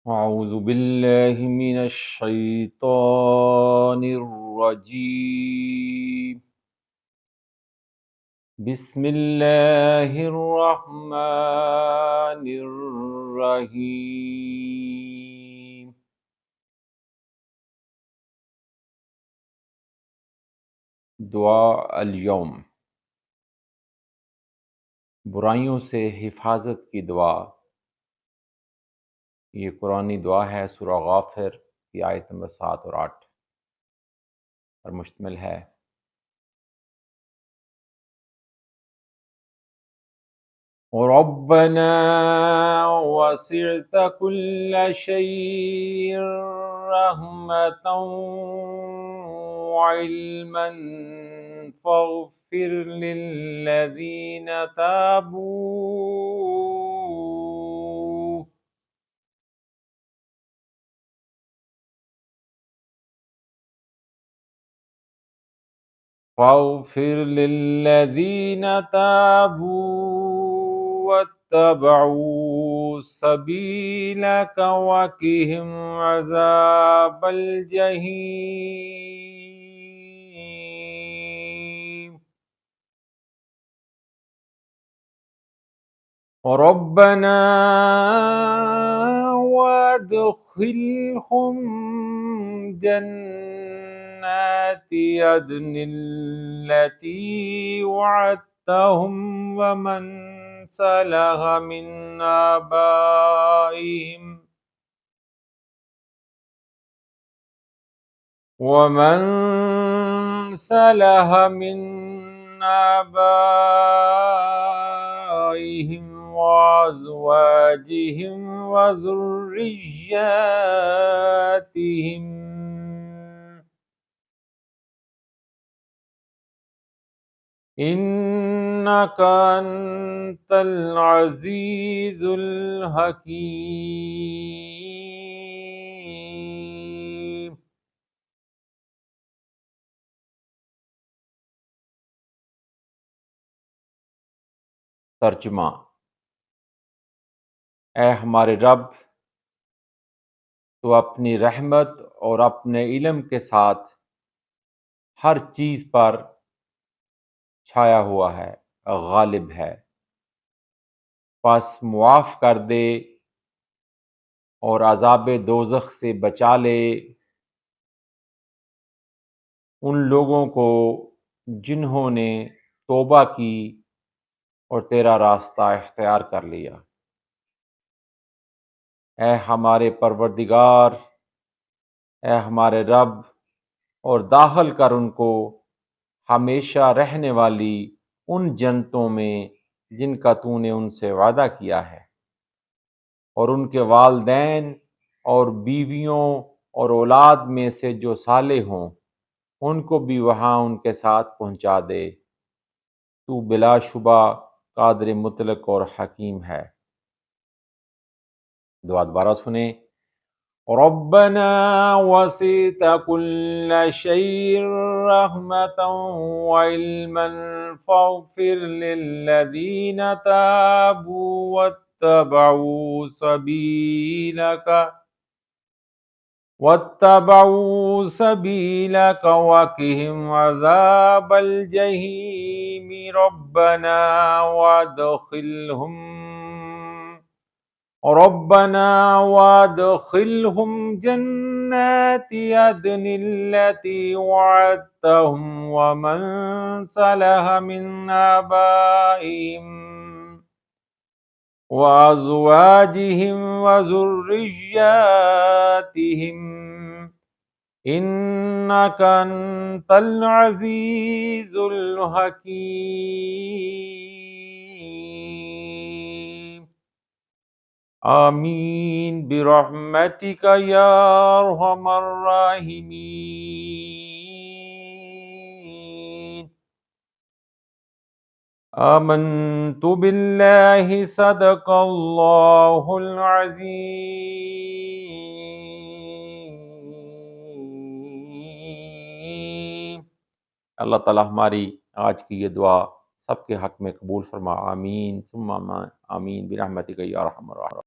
अऊज़ु बिल्लाहि मिनश शैतानिर रजीम। बिस्मिल्लाहिर रहमानिर रहीम। दुआ अल यौम, बुराइयों से हिफाजत की दुआ। ये कुरानी दुआ है, सूरा गाफिर की आयत नंबर 7 और 8 पर मुश्तमिल है। रब्बना वसिअत कुल्ल शैइन रहमतन व इल्मन फ़ग़फ़िर लिल्लज़ीना ताबू वत्तबऊ सबीलक वक़िहिम अज़ाबल जहीम। रब्बना वअदखिलहुम जन्नाति अदनिल्लती वअदतहुम वमन सलह मिन आबाइहिम वअज़वाजिहिम वज़ुर्रिय्यातिहिम इन्नका अंतल अज़ीज़ुल हकीम। तर्जुमा। ऐ हमारे रब, तो अपनी रहमत और अपने इल्म के साथ हर चीज़ पर छाया हुआ है, गालिब है। बस मुआफ़ कर दे और अज़ाब दोज़ख से बचा ले उन लोगों को जिन्होंने तौबा की और तेरा रास्ता इख्तियार कर लिया। ऐ हमारे परवरदिगार, ऐ हमारे रब, और दाखिल कर उनको हमेशा रहने वाली उन जन्नतों में जिनका तूने उनसे वादा किया है, और उनके वालिदैन और बीवियों और औलाद में से जो सालेह हों उनको भी वहाँ उनके साथ पहुँचा दे। तू बिलाशुबा कादिर मुतलक और हकीम है। दुआ दोबारा सुने। रब्बना वसिअत कुल्ल शैइन रहमतन व इल्मन फ़ग़फ़िर लिल्लज़ीना ताबू वत्तबऊ सबीलक वक़िहिम अज़ाबल जहीम। रब्बना वअदखिलहुम जन्नाति अदनिल्लती वअदतहुम वमन सलह मिन आबाइहिम वअज़वाजिहिम वज़ुर्रिय्यातिहिम इन्नका अंतल अज़ीज़ुल हकीम। आमीन बिरहमतिका या अरहमर राहिमीन। आमन्तु बिल्लाहि सदक़ल्लाहुल अज़ीम। अल्लाह ताला हमारी आज की ये दुआ सबके हक़ में कबूल फरमा। आमीन सुम्मा आमीन बिरहमतिका या अरहमर राहिमीन।